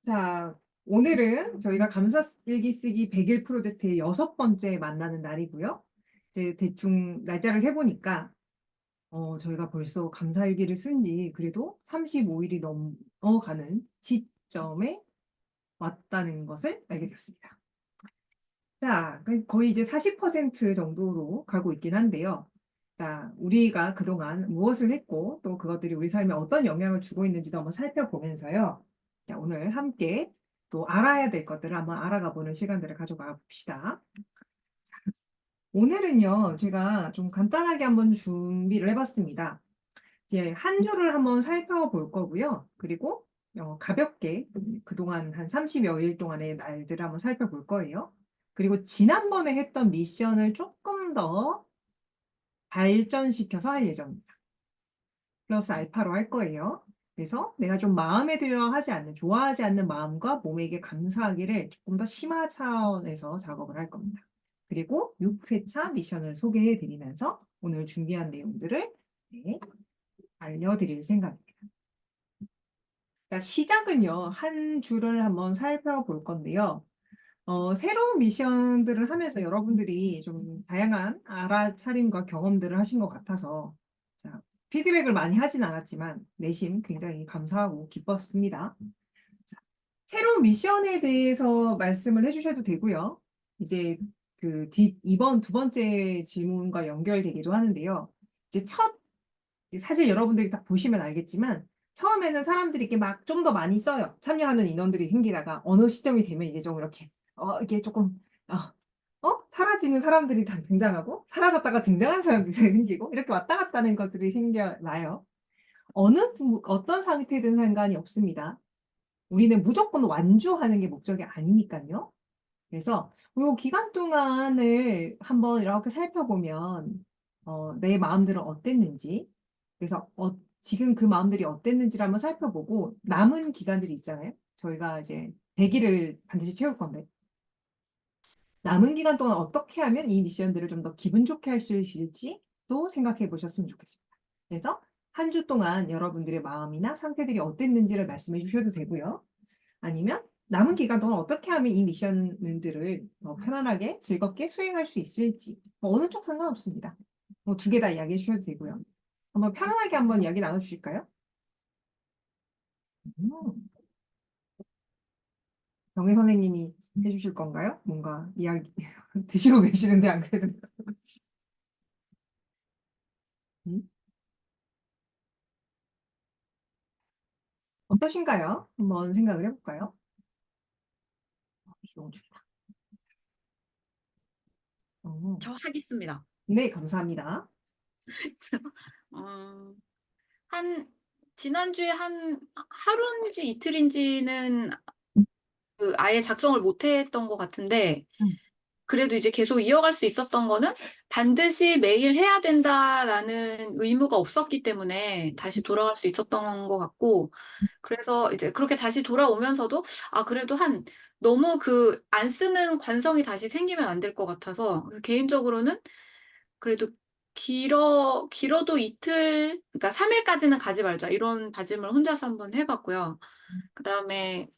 자, 오늘은 저희가 감사일기 쓰기 100일 프로젝트의 6번째 만나는 날이고요. 이제 대충 날짜를 세보니까 저희가 벌써 감사일기를 쓴 지 그래도 35일이 넘어가는 시점에 왔다는 것을 알게 됐습니다. 자, 거의 이제 40% 정도로 가고 있긴 한데요. 자, 우리가 그동안 무엇을 했고 또 그것들이 우리 삶에 어떤 영향을 주고 있는지도 한번 살펴보면서요. 자, 오늘 함께 또 알아야 될 것들을 한번 알아가 보는 시간들을 가져가 봅시다. 오늘은요, 제가 좀 간단하게 한번 준비를 해봤습니다. 이제 한 주를 한번 살펴볼 거고요. 그리고 가볍게 그동안 한 30여 일 동안의 날들을 한번 살펴볼 거예요. 그리고 지난번에 했던 미션을 조금 더 발전시켜서 할 예정입니다. 플러스 알파로 할 거예요. 그래서 내가 좀 마음에 들어 하지 않는, 좋아하지 않는 마음과 몸에게 감사하기를 조금 더 심화 차원에서 작업을 할 겁니다. 그리고 6회차 미션을 소개해 드리면서 오늘 준비한 내용들을 네, 알려드릴 생각입니다. 자, 시작은요, 한 주를 한번 살펴볼 건데요. 새로운 미션들을 하면서 여러분들이 좀 다양한 알아차림과 경험들을 하신 것 같아서, 자, 피드백을 많이 하진 않았지만, 내심 굉장히 감사하고 기뻤습니다. 자, 새로운 미션에 대해서 말씀을 해주셔도 되고요. 이제 이번 두 번째 질문과 연결되기도 하는데요. 이제 사실 여러분들이 딱 보시면 알겠지만, 처음에는 사람들이 이렇게 막 좀 더 많이 써요. 참여하는 인원들이 생기다가 어느 시점이 되면 이제 좀 이렇게, 이게 조금, 사라지는 사람들이 다 등장하고, 사라졌다가 등장하는 사람들이 생기고, 이렇게 왔다 갔다 하는 것들이 생겨나요. 어떤 상태든 상관이 없습니다. 우리는 무조건 완주하는 게 목적이 아니니까요. 그래서 이 기간 동안을 한번 이렇게 살펴보면 내 마음들은 어땠는지, 그래서 지금 그 마음들이 어땠는지를 한번 살펴보고 남은 기간들이 있잖아요. 저희가 이제 100일을 반드시 채울 건데 남은 기간 동안 어떻게 하면 이 미션들을 좀 더 기분 좋게 할 수 있을지도 생각해 보셨으면 좋겠습니다. 그래서 한 주 동안 여러분들의 마음이나 상태들이 어땠는지를 말씀해 주셔도 되고요. 아니면 남은 기간 동안 어떻게 하면 이 미션들을 더 편안하게 즐겁게 수행할 수 있을지 뭐 어느 쪽 상관없습니다. 뭐 두 개 다 이야기해 주셔도 되고요. 한번 편안하게 한번 이야기 나눠 주실까요? 음, 정혜 선생님이 해주실 건가요? 뭔가 이야기 드시고 계시는데 안 그래도 음? 어떠신가요? 한번 생각을 해볼까요? 너무 좋다. 어, 저 하겠습니다. 네, 감사합니다. 어, 한, 지난주에 한 하루인지 이틀인지는 그 아예 작성을 못 했던 것 같은데, 음, 그래도 이제 계속 이어갈 수 있었던 거는 반드시 매일 해야 된다라는 의무가 없었기 때문에 다시 돌아갈 수 있었던 것 같고, 그래서 이제 그렇게 다시 돌아오면서도, 그래도 너무 안 쓰는 관성이 다시 생기면 안 될 것 같아서, 개인적으로는 그래도 길어도 이틀, 그러니까 3일까지는 가지 말자. 이런 다짐을 혼자서 한번 해봤고요. 그 다음에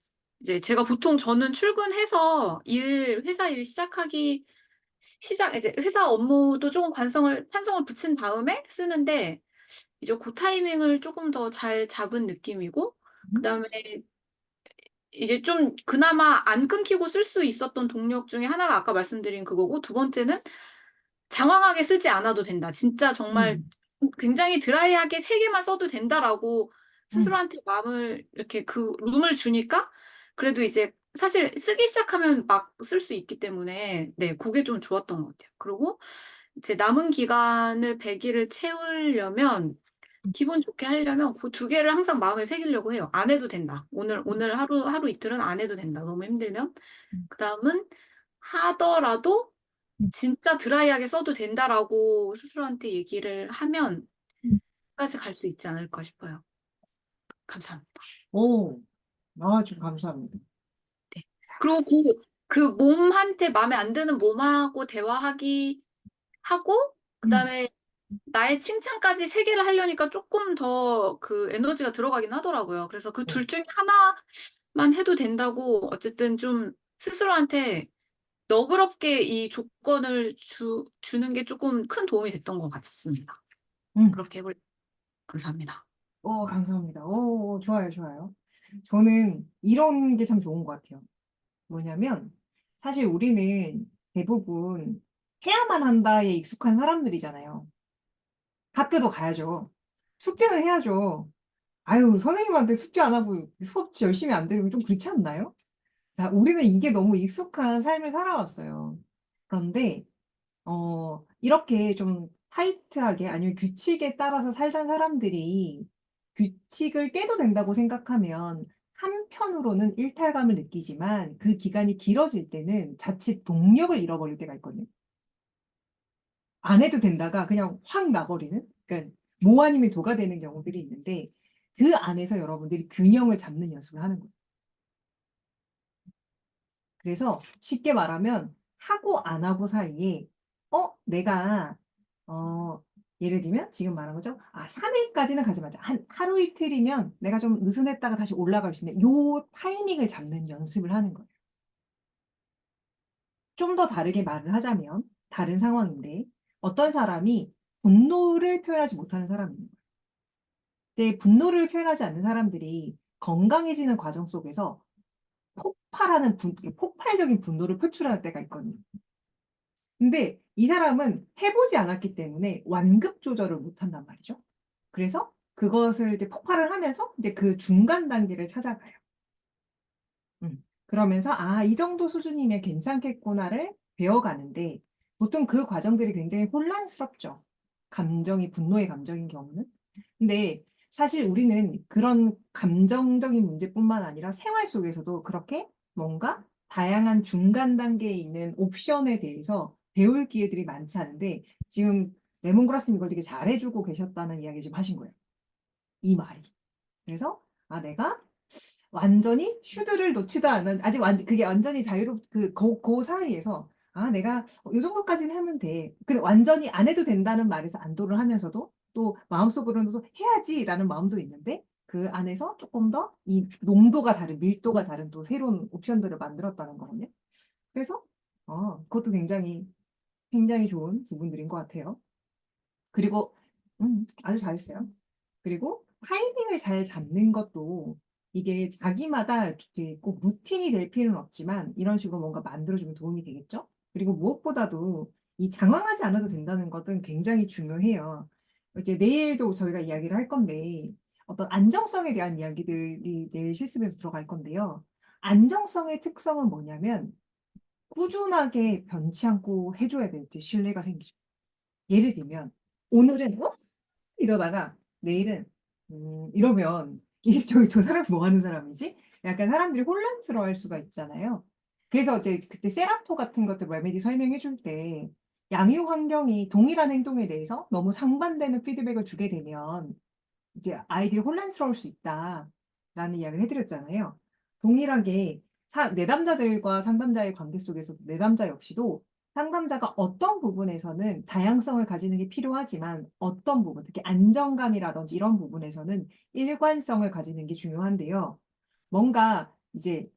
이제 제가 보통 저는 출근해서 회사 일 이제 회사 업무도 조금 판성을 붙인 다음에 쓰는데, 이제 그 타이밍을 조금 더 잘 잡은 느낌이고, 그 음, 다음에 이제 좀 그나마 안 끊기고 쓸 수 있었던 동력 중에 하나가 아까 말씀드린 그거고, 두 번째는 장황하게 쓰지 않아도 된다. 진짜 정말 음, 굉장히 드라이하게 세 개만 써도 된다라고 음, 스스로한테 마음을 이렇게 그 룸을 주니까 그래도 이제 사실 쓰기 시작하면 막 쓸 수 있기 때문에 네, 그게 좀 좋았던 것 같아요. 그리고 이제 남은 기간을 100일을 채우려면 기분 좋게 하려면 그 두 개를 항상 마음에 새기려고 해요. 안 해도 된다. 오늘 하루 이틀은 안 해도 된다. 너무 힘들면. 음, 그다음은 하더라도 음, 진짜 드라이하게 써도 된다라고 스스로한테 얘기를 하면 음. 까지 갈 수 있지 않을까 싶어요. 감사합니다. 오, 좀 감사합니다. 네. 그리고 그 몸한테 마음에 안 드는 몸하고 하고, 음, 그다음에 나의 칭찬까지 세 개를 하려니까 조금 더 그 에너지가 들어가긴 하더라고요. 그래서 그 네. 둘 중에 하나 정도만 해도 된다고 어쨌든 좀 스스로한테 너그럽게 이 조건을 주는 게 조금 큰 도움이 됐던 것 같습니다. 음. 그렇게 해볼 감사합니다. 감사합니다. 좋아요, 좋아요. 저는 이런 게 참 좋은 것 같아요. 뭐냐면, 사실 우리는 대부분 해야만 한다에 익숙한 사람들이잖아요. 학교도 가야죠. 숙제는 해야죠. 아유, 선생님한테 숙제 안 하고 수업 열심히 안 들으면 좀 그렇지 않나요? 자, 우리는 이게 너무 익숙한 삶을 살아왔어요. 그런데, 이렇게 좀 타이트하게 아니면 규칙에 따라서 살던 사람들이 규칙을 깨도 된다고 생각하면 한편으로는 일탈감을 느끼지만 그 기간이 길어질 때는 자칫 동력을 잃어버릴 때가 있거든요. 안 해도 된다가 그냥 확 나버리는? 그러니까 뭐 아니면 도가 되는 경우들이 있는데 그 안에서 여러분들이 균형을 잡는 연습을 하는 거예요. 그래서 쉽게 말하면 하고 안 하고 사이에 내가 어 예를 들면 지금 말한 거죠. 3 일까지는 가지 마자. 한 하루 이틀이면 내가 좀 느슨했다가 다시 올라갈 수 있는 요 타이밍을 잡는 연습을 하는 거예요. 좀 더 다르게 말을 하자면 다른 상황인데 어떤 사람이 분노를 표현하지 못하는 사람이 있는 거예요. 근데 분노를 표현하지 않는 사람들이 건강해지는 과정 속에서 폭발하는 폭발적인 분노를 표출하는 때가 있거든요. 근데 이 사람은 해 보지 않았기 때문에 완급 조절을 못 한단 말이죠. 그래서 그것을 이제 폭발을 하면서 이제 그 중간 단계를 찾아가요. 그러면서 '아 이 정도 수준이면 괜찮겠구나.'를 배워가는데 보통 그 과정들이 굉장히 혼란스럽죠. 감정이 분노의 감정인 경우는. 근데 사실 우리는 그런 감정적인 문제뿐만 아니라 생활 속에서도 그렇게 뭔가 다양한 중간 단계에 있는 옵션에 대해서 배울 기회들이 많지 않은데 지금 레몬그라스님 이걸 되게 잘해 주고 계셨다는 이야기를 지금 하신 거예요, 이 말이. 그래서 내가 완전히 슈드를 놓지도 않은 아직 그게 완전히 자유롭 고 사이에서 '내가 요 정도까지는 하면 돼.' 근데 완전히 안 해도 된다는 말에서 안도를 하면서도 또 마음속으로는 또 '해야지.'라는 마음도 있는데 그 안에서 쪼끔 더 이 농도가 다른 밀도가 다른 또 새로운 옵션들을 만들었다는 거거든요. 그래서 그것도 굉장히, 굉장히 좋은 부분들인 것 같아요. 그리고 아주 잘했어요. 그리고 타이밍을 잘 잡는 것도 이게 자기마다 이렇게 꼭 루틴이 될 필요는 없지만 이런 식으로 뭔가 만들어 주면 도움이 되겠죠? 그리고 무엇보다도 이 장황하지 않아도 된다는 것은 굉장히 중요해요. 이제 내일도 저희가 이야기를 할 건데 어떤 안정성에 대한 이야기들이 내일 실습에서 들어갈 건데요. 안정성의 특성은 뭐냐면 꾸준하게 변치 않고 해 줘야 될 때 신뢰가 생기죠. 예를 들면 오늘은 이러다가 내일은 이러면 이 저 사람 뭐 하는 사람이지?' 약간 사람들이 혼란스러워할 수가 있잖아요. 그래서 이제 그때 세라토 같은 것들 레메디 설명해 줄 때 양육 환경이 동일한 행동에 대해서 너무 상반되는 피드백을 주게 되면 이제 "아이들이 혼란스러울 수 있다."라는 이야기를 해 드렸잖아요. 동일하게 내담자들과 상담자의 관계 속에서도 내담자 역시도 상담자가 어떤 부분에서는 다양성을 가지는 게 필요하지만 어떤 부분, 특히 안정감이라든지 이런 부분에서는 일관성을 가지는 게 중요한데요. 뭔가 이제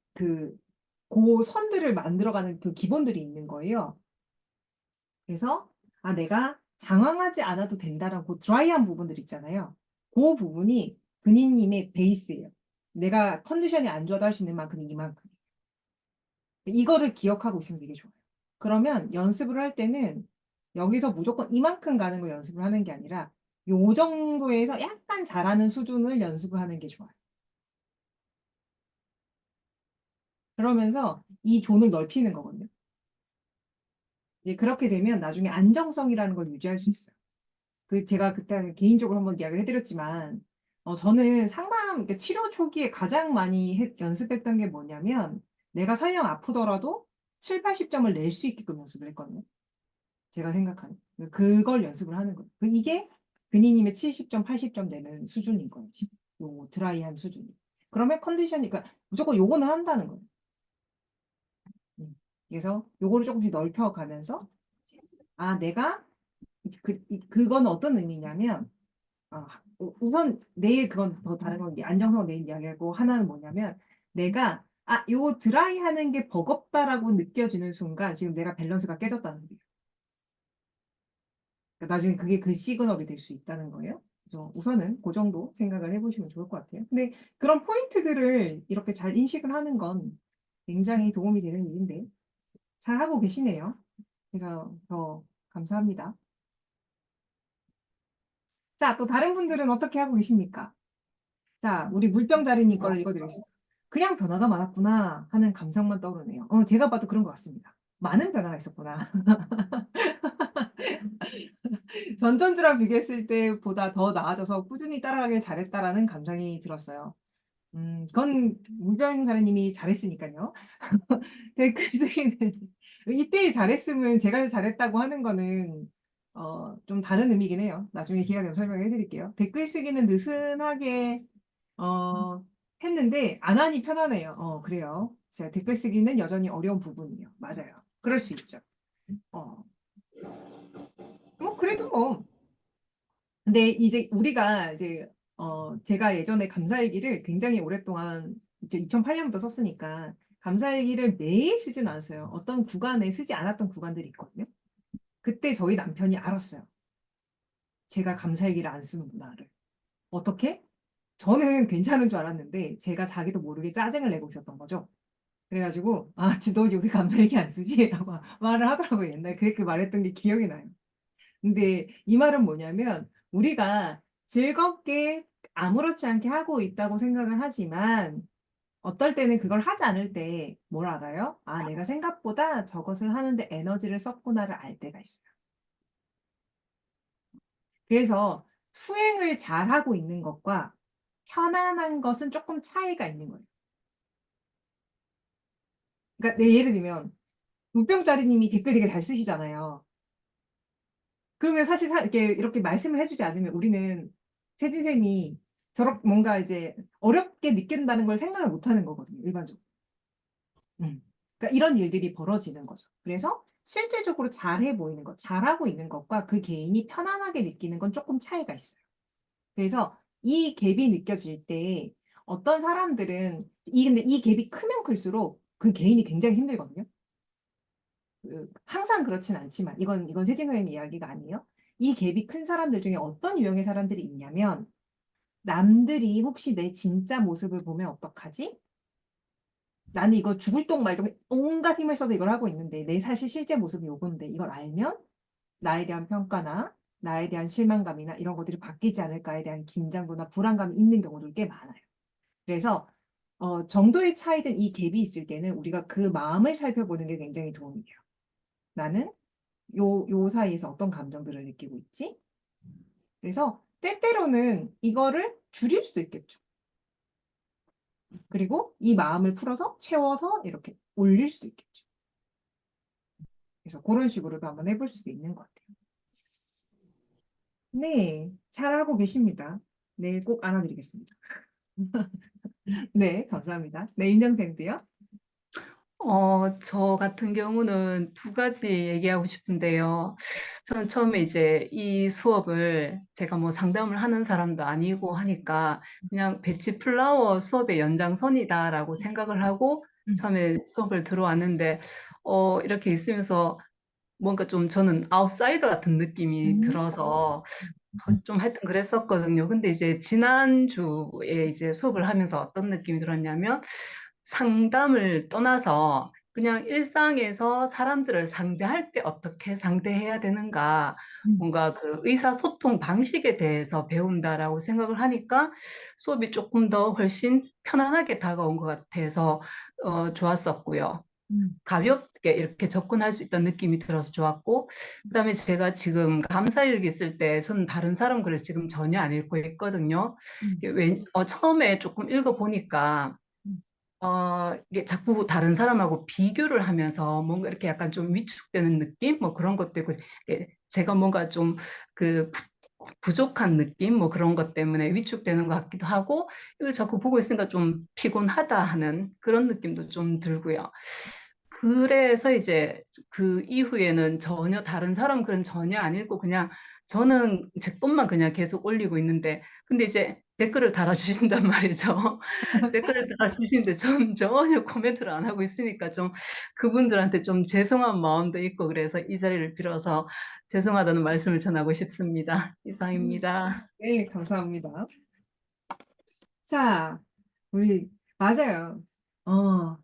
고 선들을 만들어가는 그 기본들이 있는 거예요. 그래서 내가 장황하지 않아도 된다라는 고 드라이한 부분들 있잖아요. 고 부분이 근위님의 베이스예요. 내가 컨디션이 안 좋아도 할 수 있는 만큼이 이만큼. 이거를 기억하고 있으면 되게 좋아요. 그러면 연습을 할 때는 여기서 무조건 이만큼 가는 걸 연습을 하는 게 아니라 요 정도에서 약간 잘하는 수준을 연습을 하는 게 좋아요. 그러면서 이 존을 넓히는 거거든요. 이제 그렇게 되면 나중에 안정성이라는 걸 유지할 수 있어요. 제가 그때 개인적으로 한번 이야기를 해 드렸지만 저는 그러니까 치료 초기에 가장 많이 연습했던 게 뭐냐면 내가 설령 아프더라도 70-80 점을 낼 수 있게끔 연습을 했거든요, 제가 생각하는. 그걸 연습을 하는 거예요. 이게 근위님의 70 점, 80점 내는 수준인 거예요, 지금. 요 드라이한 수준이. 그러면 컨디션이 그러니까 무조건 요거는 한다는 거예요. 그래서 요거를 쪼끔씩 넓혀 가면서 이제 내가 이제 그건 어떤 의미냐면 우선 내일 그건 더 다른 건 이제 안정성은 내일 이야기하고 하나는 뭐냐면 내가 요거 드라이 하는 게 버겁다라고 느껴지는 순간 지금 내가 밸런스가 깨졌다는 거예요. 그러니까 나중에 그게 그 시그널이 될 수 있다는 거예요. 그래서 우선은 그 정도 생각을 해보시면 좋을 것 같아요. 근데 그런 포인트들을 이렇게 잘 인식을 하는 건 굉장히 도움이 되는 일인데 잘 하고 계시네요. 그래서 더 감사합니다. 자, 또 다른 분들은 어떻게 하고 계십니까? 자, 우리 물병자리님 거를 읽어드리겠습니다. 그냥 변화가 많았구나 하는 감상만 떠오르네요. 제가 봐도 그런 것 같습니다. 많은 변화가 있었구나. 전전주랑 비교했을 때보다 더 나아져서 꾸준히 따라가길 잘했다라는 감상이 들었어요. 그건 물병자리님이 잘했으니까요. 댓글 쓰기는 이때 잘했으면 제가 잘했다고 하는 거는 좀 다른 의미긴 해요. 나중에 기회가 되면 설명해 드릴게요. 댓글 쓰기는 느슨하게 어, 했는데 안 하니 편하네요. 그래요. 제가 댓글 쓰기는 여전히 어려운 부분이에요. 맞아요. 그럴 수 있죠. 어, 뭐 그래도 뭐 근데 이제 우리가 이제 제가 예전에 감사일기를 굉장히 오랫동안 이제 2008년부터 썼으니까 감사일기를 매일 쓰진 않았어요. 어떤 구간에 쓰지 않았던 구간들이 있거든요. 그때 저희 남편이 알았어요. 제가 감사일기를 안 쓰는구나를. 어떻게? 저는 괜찮은 줄 알았는데 제가 자기도 모르게 짜증을 내고 있었던 거죠. 그래가지고 너 요새 감사일기 안 쓰지? 라고 말을 하더라고요. 옛날에 그렇게 말했던 게 기억이 나요. 근데 이 말은 뭐냐면 우리가 즐겁게 아무렇지 않게 하고 있다고 생각을 하지만 어떨 때는 그걸 하지 않을 때 뭘 알아요? 내가 생각보다 저것을 하는데 에너지를 썼구나를 알 때가 있어요. 그래서 수행을 잘하고 있는 것과 편안한 것은 조금 차이가 있는 거예요. 그러니까 예를 들면 우병자리님이 댓글 되게 잘 쓰시잖아요. 그러면 사실 이렇게 말씀을 해주지 않으면 우리는 세진쌤이 저렇게 뭔가 이제 어렵게 느낀다는 걸 생각을 못 하는 거거든요, 일반적으로. 그러니까 이런 일들이 벌어지는 거죠. 그래서 실질적으로 잘해 보이는 것, 잘하고 있는 것과 그 개인이 편안하게 느끼는 건 조금 차이가 있어요. 그래서 이 갭이 느껴질 때 어떤 사람들은 근데 이 갭이 크면 클수록 그 개인이 굉장히 힘들거든요. 항상 그렇진 않지만 이건 세진 선생님 이야기가 아니에요. 이 갭이 큰 사람들 중에 어떤 유형의 사람들이 있냐면 남들이 혹시 내 진짜 모습을 보면 어떡하지? 나는 이거 죽을 똥 말똥 온갖 힘을 써서 이걸 하고 있는데 내 사실 실제 모습이 요건데 이걸 알면 나에 대한 평가나 나에 대한 실망감이나 이런 것들이 바뀌지 않을까에 대한 긴장도나 불안감이 있는 경우도 꽤 많아요. 그래서 정도의 차이든 이 갭이 있을 때는 우리가 그 마음을 살펴보는 게 굉장히 도움이 돼요. 나는 요 사이에서 어떤 감정들을 느끼고 있지? 그래서 때때로는 이거를 줄일 수도 있겠죠. 그리고 이 마음을 풀어서 채워서 이렇게 올릴 수도 있겠죠. 그래서 그런 식으로도 한번 해볼 수도 있는 것 같아요. 네, 잘하고 계십니다. 내일 꼭 안아드리겠습니다. 네, 감사합니다. 네, 임정쌤도요? 저 같은 경우는 두 가지 얘기하고 싶은데요. 저는 처음에 이제 이 수업을 제가 뭐 상담을 하는 사람도 아니고 하니까 그냥 배치 플라워 수업의 연장선이다라고 생각을 하고 음, 처음에 수업을 들어왔는데, 이렇게 있으면서 뭔가 좀 저는 아웃사이더 같은 느낌이 음, 들어서 좀 하여튼 그랬었거든요. 근데 이제 지난주에 이제 수업을 하면서 어떤 느낌이 들었냐면 상담을 떠나서 그냥 일상에서 사람들을 상대할 때 어떻게 상대해야 되는가, 음, 뭔가 그 의사소통 방식에 대해서 배운다라고 생각을 하니까 수업이 조금 더 훨씬 편안하게 다가온 것 같아서 좋았었고요. 음, 가볍게 이렇게 접근할 수 있다는 느낌이 들어서 좋았고, 그다음에 제가 지금 감사일기 쓸 때 저는 다른 사람 글을 지금 전혀 안 읽고 있거든요. 음, 처음에 조금 읽어보니까 음, 이게 자꾸 다른 사람하고 비교를 하면서 뭔가 이렇게 약간 좀 위축되는 느낌? 뭐 그런 것도 있고, 제가 뭔가 좀 그 부족한 느낌? 뭐 그런 것 때문에 위축되는 것 같기도 하고, 이걸 자꾸 보고 있으니까 좀 피곤하다 하는 그런 느낌도 좀 들고요. 그래서 이제 그 이후에는 전혀 다른 사람 글은 전혀 안 읽고 그냥 저는 제 것만 그냥 계속 올리고 있는데, 근데 이제 댓글을 달아주신단 말이죠. 댓글을 달아주시는데 저는 전혀 코멘트를 안 하고 있으니까 좀 그분들한테 좀 죄송한 마음도 있고 그래서 이 자리를 빌어서 죄송하다는 말씀을 전하고 싶습니다. 이상입니다. 네, 감사합니다. 자, 우리, 맞아요. 어,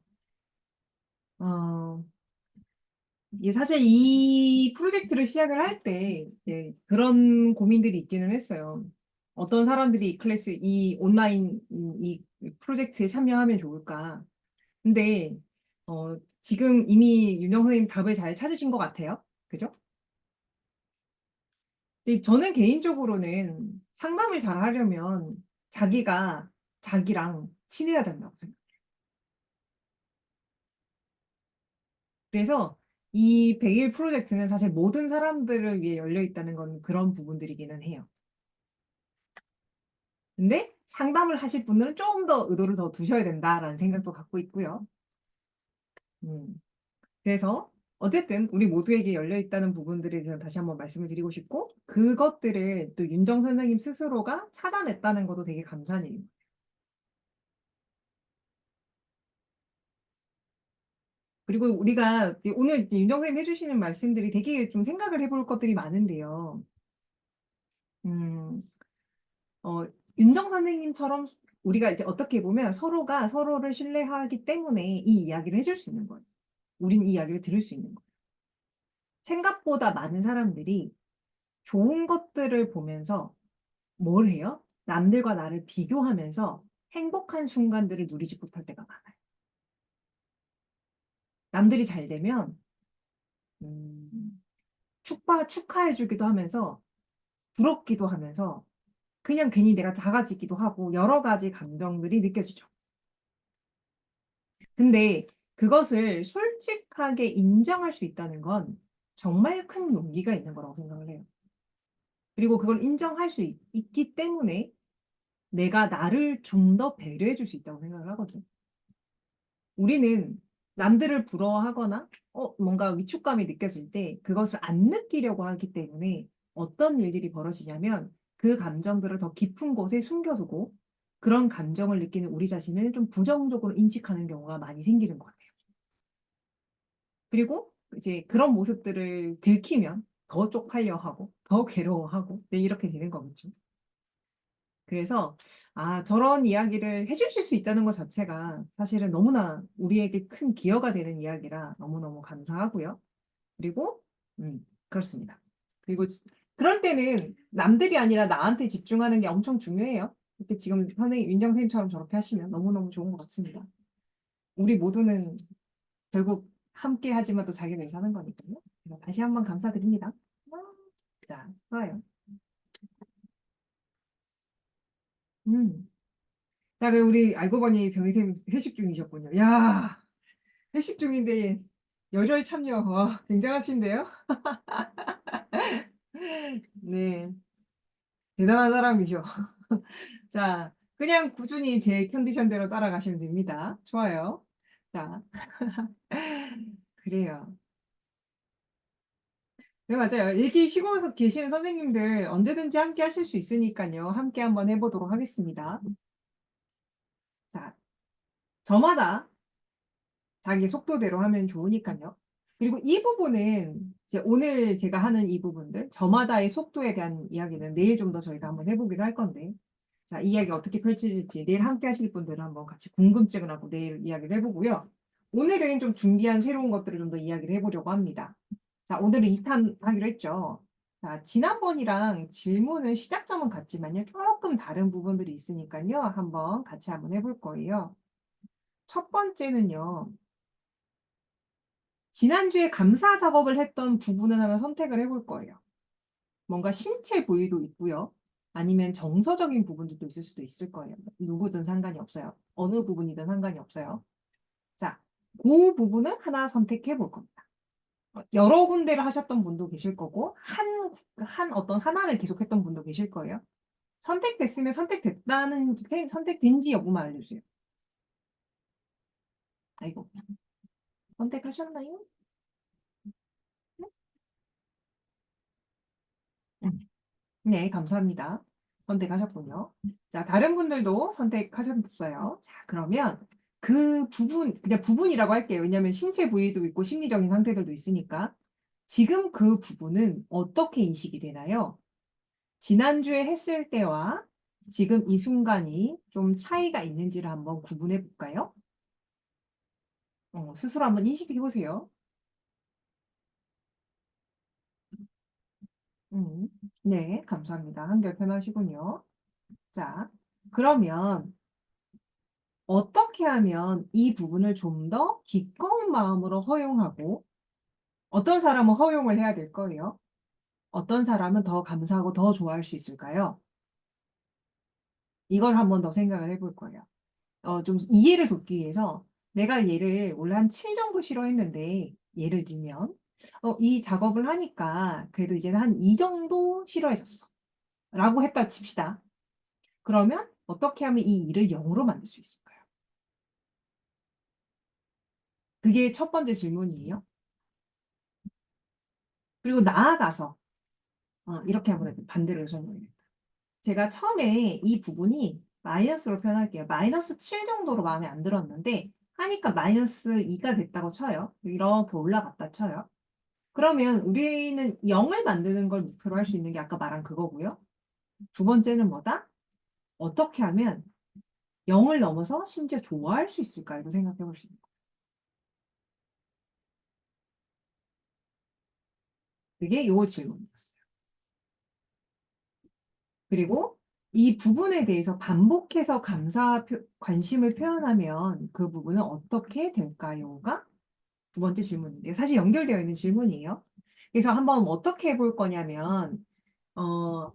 어, 이게 사실 이 프로젝트를 시작을 할 때, 그런 고민들이 있기는 했어요. 어떤 사람들이 이 클래스, 이 온라인, 이 프로젝트에 참여하면 좋을까. 근데, 지금 이미 윤영 선생님 답을 잘 찾으신 것 같아요. 그죠? 근데 저는 개인적으로는 상담을 잘 하려면 자기가 자기랑 친해야 된다고 생각해요. 그래서 이 100일 프로젝트는 사실 모든 사람들을 위해 열려 있다는 건 그런 부분들이기는 해요. 근데 상담을 하실 분들은 조금 더 의도를 더 두셔야 된다라는 생각도 갖고 있고요. 음, 그래서 어쨌든 우리 모두에게 열려 있다는 부분들에 대해서 다시 한번 말씀을 드리고 싶고 그것들을 또 윤정 선생님 스스로가 찾아냈다는 것도 되게 감사한 일입니다. 그리고 우리가 오늘 윤정 선생님 해주시는 말씀들이 되게 좀 생각을 해볼 것들이 많은데요. 음, 어, 윤정 선생님처럼 우리가 이제 어떻게 보면 서로가 서로를 신뢰하기 때문에 이 이야기를 해줄 수 있는 거예요. 우린 이 이야기를 들을 수 있는 거예요. 생각보다 많은 사람들이 좋은 것들을 보면서 뭘 해요? 남들과 나를 비교하면서 행복한 순간들을 누리지 못할 때가 많아요. 남들이 잘 되면 축하해주기도 하면서 부럽기도 하면서 그냥 괜히 내가 작아지기도 하고 여러 가지 감정들이 느껴지죠. 근데 그것을 솔직하게 인정할 수 있다는 건 정말 큰 용기가 있는 거라고 생각을 해요. 그리고 그걸 인정할 수 있기 때문에 내가 나를 좀 더 배려해 줄 수 있다고 생각을 하거든요. 우리는 남들을 부러워하거나 뭔가 위축감이 느껴질 때 그것을 안 느끼려고 하기 때문에 어떤 일들이 벌어지냐면 그 감정들을 더 깊은 곳에 숨겨두고 그런 감정을 느끼는 우리 자신을 좀 부정적으로 인식하는 경우가 많이 생기는 것 같아요. 그리고 이제 그런 모습들을 들키면 더 쪽팔려 하고 더 괴로워하고 네, 이렇게 되는 거겠죠. 그래서 저런 이야기를 해주실 수 있다는 것 자체가 사실은 너무나 우리에게 큰 기여가 되는 이야기라 너무너무 감사하고요. 그리고 그렇습니다. 그리고 그럴 때는 남들이 아니라 나한테 집중하는 게 엄청 중요해요. 이렇게 지금 선생님, 윤정 선생님처럼 저렇게 하시면 너무너무 좋은 것 같습니다. 우리 모두는 결국 함께 하지만 또 자기 위해서 하는 거니까요. 그래서 다시 한번 감사드립니다. 자, 좋아요. 음. 자, 그럼 우리 알고 보니 병희쌤 회식 중이셨군요. 야, 회식 중인데 열혈 참여. 와, 굉장하신데요? 네, 대단한 사람이셔. 자, 그냥 꾸준히 제 컨디션대로 따라가시면 됩니다. 좋아요. 자, 그래요. 네, 맞아요. 일기 쉬고 계시는 선생님들 언제든지 함께 하실 수 있으니까요. 함께 한번 해보도록 하겠습니다. 자, 저마다 자기 속도대로 하면 좋으니까요. 그리고 이 부분은 이제 오늘 제가 하는 이 부분들, 저마다의 속도에 대한 이야기는 내일 좀 더 저희가 한번 해보기로 할 건데, 자, 이 이야기 어떻게 펼쳐질지 내일 함께 하실 분들은 한번 같이 궁금증을 하고 내일 이야기를 해보고요. 오늘은 좀 준비한 새로운 것들을 좀 더 이야기를 해보려고 합니다. 자, 오늘은 2탄 하기로 했죠. 자, 지난번이랑 질문은 시작점은 같지만요. 조금 다른 부분들이 있으니까요. 같이 한번 해볼 거예요. 첫 번째는요. 지난주에 감사 작업을 했던 부분을 하나 선택을 해볼 거예요. 뭔가 신체 부위도 있고요. 아니면 정서적인 부분도 있을 수도 있을 거예요. 누구든 상관이 없어요. 어느 부분이든 상관이 없어요. 자, 그 부분을 하나 선택해 볼 겁니다. 여러 군데를 하셨던 분도 계실 거고, 한 어떤 하나를 계속했던 분도 계실 거예요. 선택됐으면 선택된지 여부만 알려주세요. 아이고, 선택하셨나요? 네, 감사합니다. 선택하셨군요. 자, 다른 분들도 선택하셨어요. 자, 그러면 그 부분, 그냥 부분이라고 할게요. 왜냐하면 신체 부위도 있고 심리적인 상태들도 있으니까. 지금 그 부분은 어떻게 인식이 되나요? 지난주에 했을 때와 지금 이 순간이 좀 차이가 있는지를 한번 구분해 볼까요? 스스로 한번 인식해 보세요. 음, 네, 감사합니다. 한결 편하시군요. 자, 그러면 어떻게 하면 이 부분을 좀 더 기꺼운 마음으로 허용하고 어떤 사람은 허용을 해야 될 거예요? 어떤 사람은 더 감사하고 더 좋아할 수 있을까요? 이걸 한번 더 생각을 해볼 거예요. 좀 이해를 돕기 위해서 내가 얘를 원래 한 7 정도 싫어했는데 예를 들면 이 작업을 하니까 그래도 이제는 한 2 정도 싫어했었어. 라고 했다 칩시다. 그러면 어떻게 하면 이 일을 0으로 만들 수 있을까요? 그게 첫 번째 질문이에요. 그리고 나아가서 이렇게 한번 반대로 설명해요. 제가 처음에 이 부분이 마이너스로 표현할게요. 마이너스 7 정도로 마음에 안 들었는데 하니까 마이너스 2가 됐다고 쳐요. 이렇게 올라갔다 쳐요. 그러면 우리는 0을 만드는 걸 목표로 할 수 있는 게 아까 말한 그거고요. 두 번째는 뭐다? 어떻게 하면 0을 넘어서 심지어 좋아할 수 있을까요? 생각해 볼 수 있는 거예요. 그게 요 질문이었어요. 그리고 이 부분에 대해서 반복해서 관심을 표현하면 그 부분은 어떻게 될까요?가 두 번째 질문인데요. 사실 연결되어 있는 질문이에요. 그래서 한번 어떻게 해볼 거냐면, 어,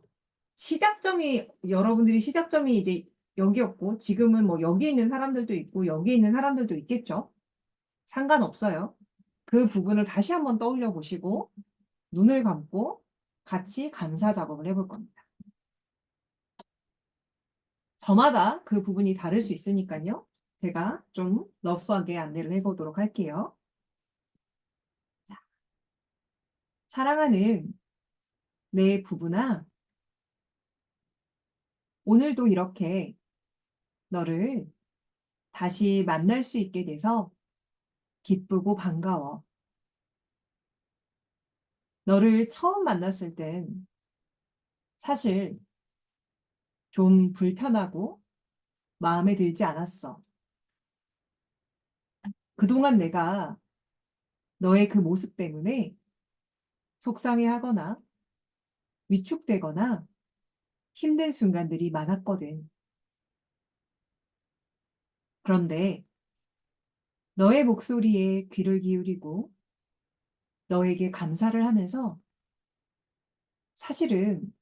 여러분들이 시작점이 이제 여기였고, 지금은 뭐 여기 있는 사람들도 있고, 여기 있는 사람들도 있겠죠? 상관없어요. 그 부분을 다시 한번 떠올려 보시고, 눈을 감고 같이 감사 작업을 해볼 겁니다. 저마다 그 부분이 다를 수 있으니까요. 제가 좀 러프하게 안내를 해보도록 할게요. 자, 사랑하는 내 부부나 오늘도 이렇게 너를 다시 만날 수 있게 돼서 기쁘고 반가워. 너를 처음 만났을 땐 사실 좀 불편하고 마음에 들지 않았어. 그동안 내가 너의 그 모습 때문에 속상해하거나 위축되거나 힘든 순간들이 많았거든. 그런데 너의 목소리에 귀를 기울이고 너에게 감사를 하면서 사실은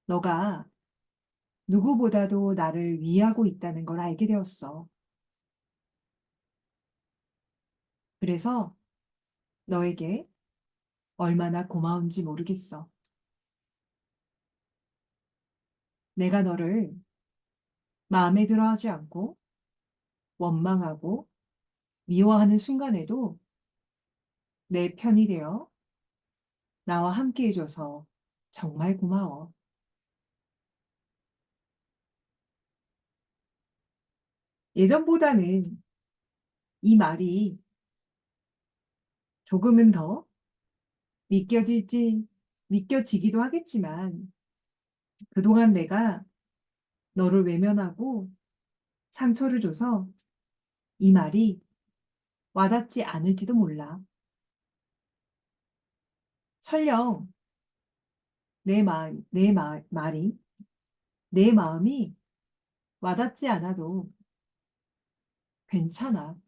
너가 누구보다도 나를 위하고 있다는 걸 알게 되었어. 그래서 너에게 얼마나 고마운지 모르겠어. 내가 너를 마음에 들어 하지 않고 원망하고 미워하는 순간에도 내 편이 되어 나와 함께 해줘서 정말 고마워. 예전보다는 이 말이 조금은 더 믿겨질지, 믿겨지기도 하겠지만 그동안 내가 너를 외면하고 상처를 줘서 이 말이 와닿지 않을지도 몰라. 설령 말이, 내 마음이 와닿지 않아도 괜찮아.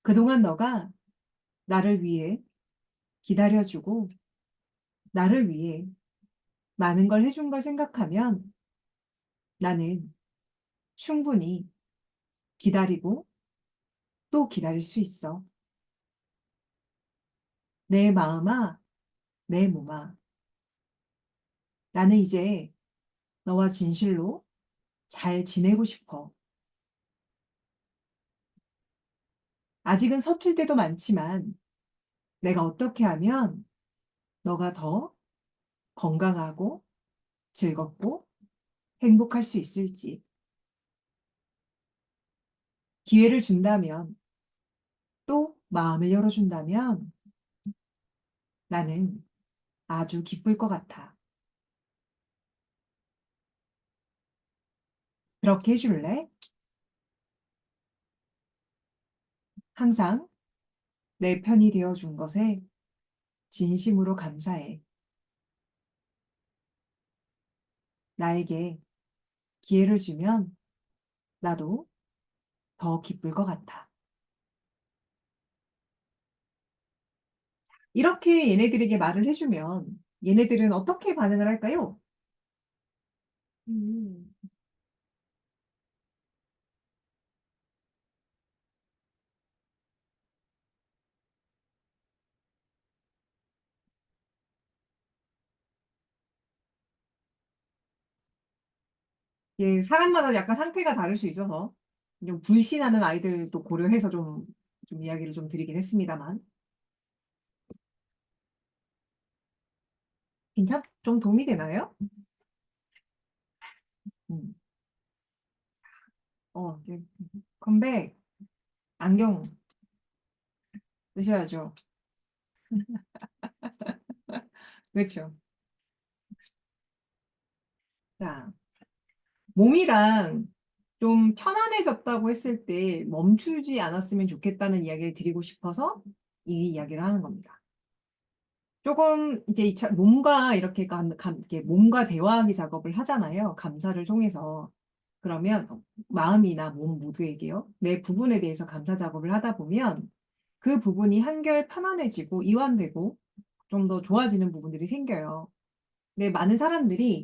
그동안 너가 나를 위해 기다려주고 나를 위해 많은 걸 해준 걸 생각하면 나는 충분히 기다리고 또 기다릴 수 있어. 내 마음아, 내 몸아. 나는 이제 너와 진실로 잘 지내고 싶어. 아직은 서툴 때도 많지만 내가 어떻게 하면 너가 더 건강하고 즐겁고 행복할 수 있을지, 기회를 준다면, 또 마음을 열어준다면 나는 아주 기쁠 것 같아. 그렇게 해줄래? 항상 내 편이 되어준 것에 진심으로 감사해. 나에게 기회를 주면 나도 더 기쁠 것 같아. 이렇게 얘네들에게 말을 해주면 얘네들은 어떻게 반응을 할까요? 음, 예, 사람마다 약간 상태가 다를 수 있어서 좀 불신하는 아이들도 고려해서 좀 이야기를 좀 드리긴 했습니다만. 좀 도움이 되나요? 음. 이제 컴백, 안경 쓰셔야죠. 그렇죠. 자, 몸이랑 좀 편안해졌다고 했을 때 멈추지 않았으면 좋겠다는 이야기를 드리고 싶어서 이 이야기를 하는 겁니다. 조금 이제 몸과 이렇게 이렇게 몸과 대화하기 작업을 하잖아요. 감사를 통해서. 그러면 마음이나 몸 모두에게요. 내 부분에 대해서 감사 작업을 하다 보면 그 부분이 한결 편안해지고 이완되고 좀 더 좋아지는 부분들이 생겨요. 근데 많은 사람들이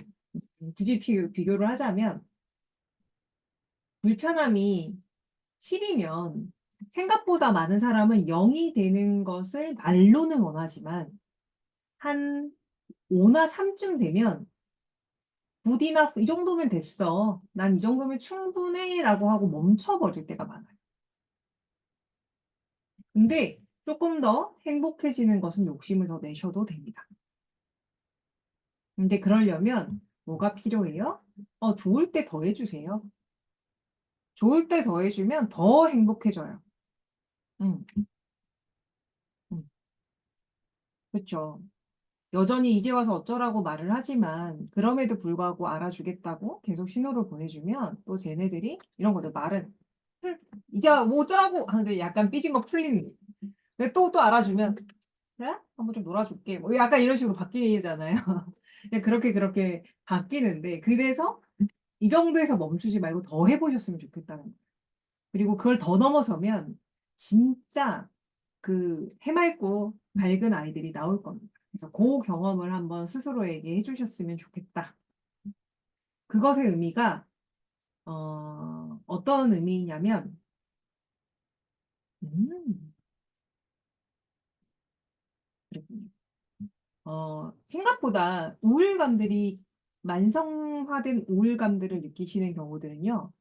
굳이 비교를 하자면 불편함이 10이면 생각보다 많은 사람은 0이 되는 것을 말로는 원하지만 한 5나 3쯤 되면 굿이나 이 정도면 됐어. 난 이 정도면 충분해. 라고 하고 멈춰버릴 때가 많아요. 근데 조금 더 행복해지는 것은 욕심을 더 내셔도 됩니다. 근데 그러려면 뭐가 필요해요? 좋을 때 더 해주세요. 좋을 때 더 해주면 더 행복해져요. 음, 음, 그렇죠. 여전히 이제 와서 어쩌라고 말을 하지만 그럼에도 불구하고 알아주겠다고 계속 신호를 보내주면 또 쟤네들이 이런 거죠. 말은 이제 뭐 어쩌라고 하는데 약간 삐진 거 풀리는 거. 근데 또 알아주면 그래? 한번 좀 놀아줄게. 뭐 약간 이런 식으로 바뀌잖아요. 그냥 그렇게 바뀌는데 그래서 이 정도에서 멈추지 말고 더 해보셨으면 좋겠다는 거예요. 그리고 그걸 더 넘어서면 진짜 그 해맑고 밝은 아이들이 나올 겁니다. 그래서 그 경험을 한번 스스로에게 해주셨으면 좋겠다. 그것의 의미가 어떤 의미냐면 음, 그렇군요. 생각보다 만성화된 우울감들을 느끼시는 경우들은요,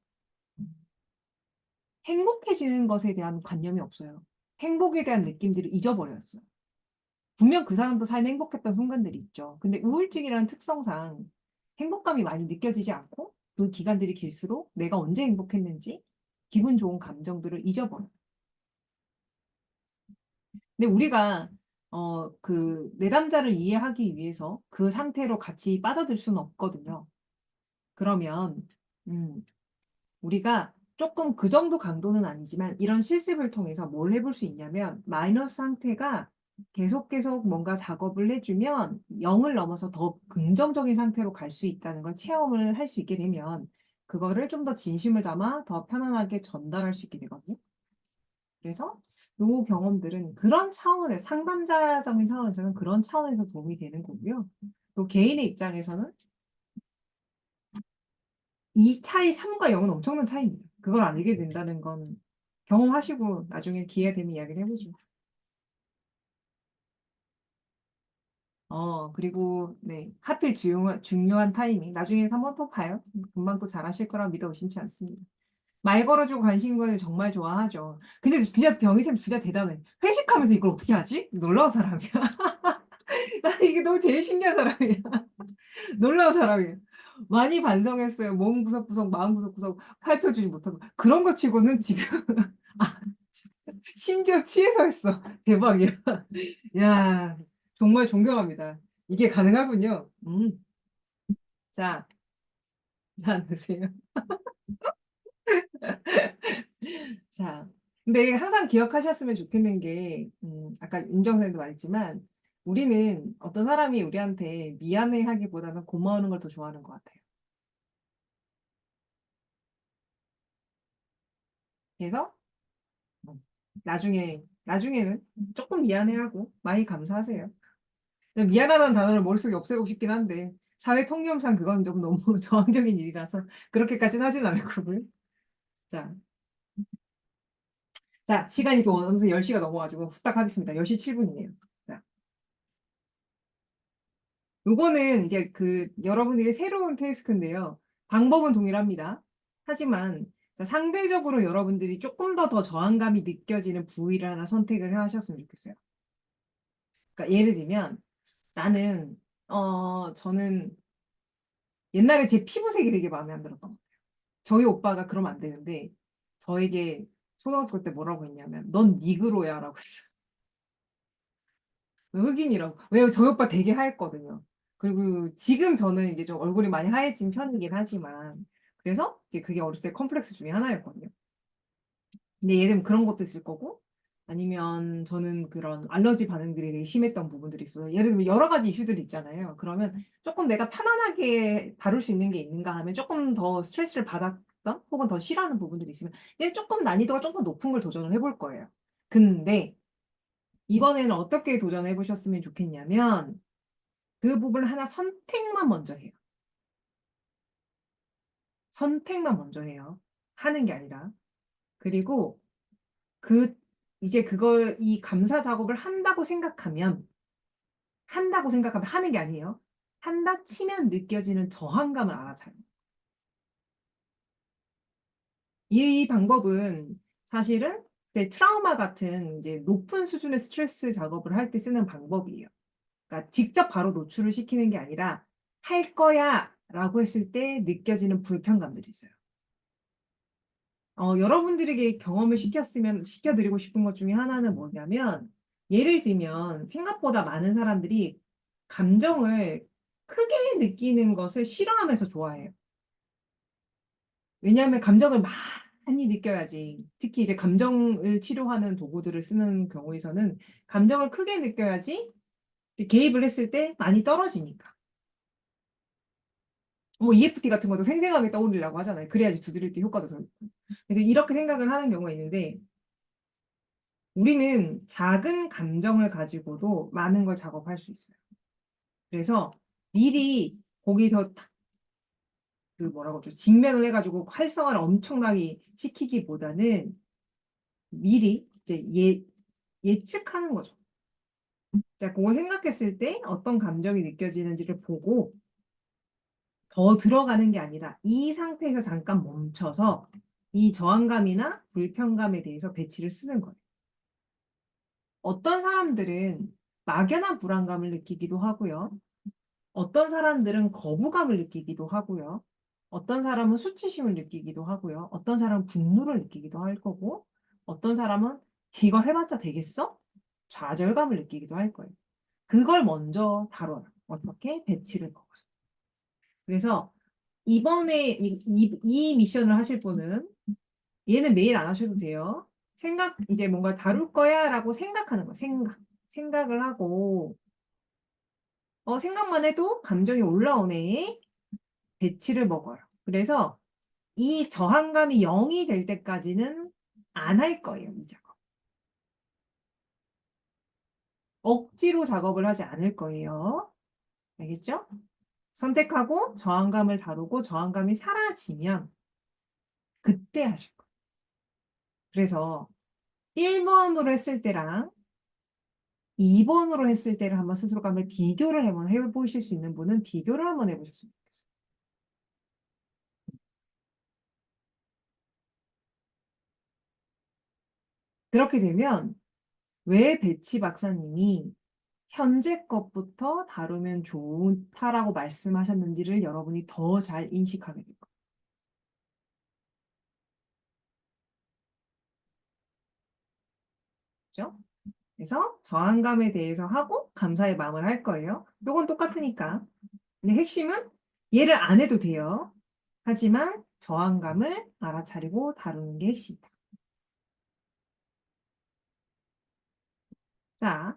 행복해지는 것에 대한 관념이 없어요. 행복에 대한 느낌들을 잊어버렸어요. 분명 그 사람도 삶에 행복했던 순간들이 있죠. 근데 우울증이라는 특성상 행복감이 많이 느껴지지 않고 그 기간들이 길수록 내가 언제 행복했는지 기분 좋은 감정들을 잊어버려요. 근데 우리가 그 내담자를 이해하기 위해서 그 상태로 같이 빠져들 수는 없거든요. 그러면 음, 우리가 조금 그 정도 강도는 아니지만 이런 실습을 통해서 뭘 해볼 수 있냐면 마이너스 상태가 계속 뭔가 작업을 해주면 0을 넘어서 더 긍정적인 상태로 갈 수 있다는 걸 체험을 할 수 있게 되면 그거를 좀 더 진심을 담아 더 편안하게 전달할 수 있게 되거든요. 그래서 요 경험들은 그런 차원의 상담자적인 차원에서는 그런 차원에서 도움이 되는 거고요. 또 개인의 입장에서는 이 차이 3과 0은 엄청난 차이입니다. 그걸 알게 된다는 건 경험하시고 나중에 기회 되면 이야기를 해보죠. 그리고 네, 하필 중요한 타이밍. 나중에 한번 더 봐요. 금방 또 잘하실 거라 믿어 의심치 않습니다. 말 걸어주고 관심 거는 정말 좋아하죠. 근데 진짜 병희쌤 진짜 대단해. 회식하면서 이걸 어떻게 하지? 놀라운 사람이야. 나 이게 너무 제일 신기한 사람이야. 놀라운 사람이에요. 많이 반성했어요. 몸 구석구석, 마음 구석구석 살펴주지 못하고. 그런 거 치고는 지금, 아, 심지어 취해서 했어. 대박이야. 야, 정말 존경합니다. 이게 가능하군요. 자, 자, 드세요. 자, 근데 항상 기억하셨으면 좋겠는 게, 아까 윤정 선생님도 말했지만, 우리는 어떤 사람이 우리한테 미안해 하기보다는 고마워하는 걸 더 좋아하는 것 같아요. 그래서, 나중에는 조금 미안해하고, 많이 감사하세요. 근데 미안하다는 단어를 머릿속에 없애고 싶긴 한데, 사회 통념상 그건 좀 너무 저항적인 일이라서, 그렇게까지는 하진 않을 거고요. 자, 자, 시간이 또 어느새 10시가 넘어가지고 후딱 하겠습니다. 10시 7분이네요. 자, 요거는 이제 여러분들의 새로운 태스크인데요. 방법은 동일합니다. 하지만 자, 상대적으로 여러분들이 조금 더 저항감이 느껴지는 부위를 하나 선택을 하셨으면 좋겠어요. 그러니까 예를 들면 나는 저는 옛날에 제 피부색이 되게 마음에 안 들었던 것 같아요. 저희 오빠가 그러면 안 되는데 저에게 초등학교 때 뭐라고 했냐면 넌 니그로야라고 했어요. 흑인이라고. 왜냐면 저희 오빠 되게 하였거든요. 그리고 지금 저는 이게 좀 얼굴이 많이 하얘진 편이긴 하지만 그래서 이제 그게 어렸을 때 컴플렉스 중에 하나였거든요. 근데 예를 들면 그런 것도 있을 거고 아니면 저는 그런 알러지 반응들이 되게 심했던 부분들이 있어요. 예를 들면 여러 가지 이슈들이 있잖아요. 그러면 조금 내가 편안하게 다룰 수 있는 게 있는가 하면 조금 더 스트레스를 받았던 혹은 더 싫어하는 부분들이 있으면 근데 조금 난이도가 조금 더 높은 걸 도전을 해볼 거예요. 근데 이번에는 어떻게 도전해 보셨으면 좋겠냐면 그 부분을 하나 선택만 먼저 해요. 선택만 먼저 해요. 하는 게 아니라. 그리고 그 이제 그걸 이 감사 작업을 한다고 생각하면 하는 게 아니에요. 한다 치면 느껴지는 저항감을 알아차려요. 이 방법은 사실은 트라우마 같은 이제 높은 수준의 스트레스 작업을 할 때 쓰는 방법이에요. 그러니까 직접 바로 노출을 시키는 게 아니라 할 거야 라고 했을 때 느껴지는 불편감들이 있어요. 여러분들에게 경험을 시켜드리고 싶은 것 중에 하나는 뭐냐면, 예를 들면, 생각보다 많은 사람들이 감정을 크게 느끼는 것을 싫어하면서 좋아해요. 왜냐하면 감정을 많이 느껴야지, 특히 이제 감정을 치료하는 도구들을 쓰는 경우에서는 감정을 크게 느껴야지 개입을 했을 때 많이 떨어지니까. 뭐 EFT 같은 것도 생생하게 떠올리려고 하잖아요. 그래야지 두드릴 때 효과도 더 있고. 그래서 이렇게 생각을 하는 경우가 있는데, 우리는 작은 감정을 가지고도 많은 걸 작업할 수 있어요. 그래서 미리 거기서 뭐라고 하죠? 직면을 해가지고 활성화를 엄청나게 시키기보다는 미리 이제 예측하는 거죠. 자, 그걸 생각했을 때 어떤 감정이 느껴지는지를 보고 더 들어가는 게 아니라 이 상태에서 잠깐 멈춰서 이 저항감이나 불편감에 대해서 배치를 쓰는 거예요. 어떤 사람들은 막연한 불안감을 느끼기도 하고요. 어떤 사람들은 거부감을 느끼기도 하고요. 어떤 사람은 수치심을 느끼기도 하고요. 어떤 사람은 분노를 느끼기도 할 거고, 어떤 사람은 이거 해봤자 되겠어? 좌절감을 느끼기도 할 거예요. 그걸 먼저 다뤄요. 어떻게? 배치를 먹어서. 그래서 이번에 이 미션을 하실 분은 얘는 매일 안 하셔도 돼요. 이제 뭔가 다룰 거야 라고 생각하는 거예요. 생각을 하고, 생각만 해도 감정이 올라오네. 배치를 먹어요. 그래서 이 저항감이 0이 될 때까지는 안 할 거예요, 이 작업. 억지로 작업을 하지 않을 거예요. 알겠죠? 선택하고 저항감을 다루고 저항감이 사라지면 그때 하실 거예요. 그래서 1번으로 했을 때랑 2번으로 했을 때를 한번 스스로가 한번 비교를 한번 해보실 수 있는 분은 비교를 한번 해보셨으면 좋겠어요. 그렇게 되면 왜 배치 박사님이 현재 것부터 다루면 좋다라고 말씀하셨는지를 여러분이 더 잘 인식하게 될 거예요. 그죠? 그래서 저항감에 대해서 하고 감사의 마음을 할 거예요. 요건 똑같으니까. 근데 핵심은 얘를 안 해도 돼요. 하지만 저항감을 알아차리고 다루는 게 핵심이다. 자,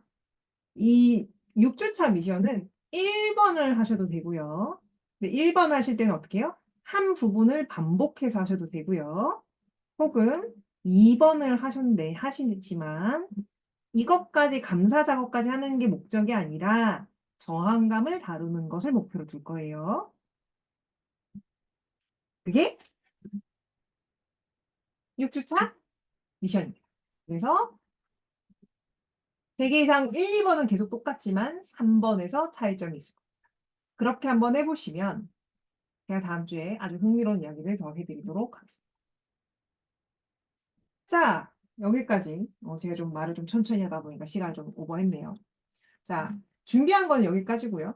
이 6주차 미션은 1번을 하셔도 되고요. 근데 1번 하실 때는 어떻게 해요? 한 부분을 반복해서 하셔도 되고요. 혹은 2번을 하시지만 이것까지 감사 작업까지 하는 게 목적이 아니라 저항감을 다루는 것을 목표로 둘 거예요. 그게 6주차 미션입니다. 그래서 3개 이상 1, 2번은 계속 똑같지만 3번에서 차이점이 있을 겁니다. 그렇게 한번 해보시면 제가 다음 주에 아주 흥미로운 이야기를 더 해드리도록 하겠습니다. 자, 여기까지. 제가 좀 말을 좀 천천히 하다 보니까 시간을 좀 오버했네요. 자, 준비한 건 여기까지고요.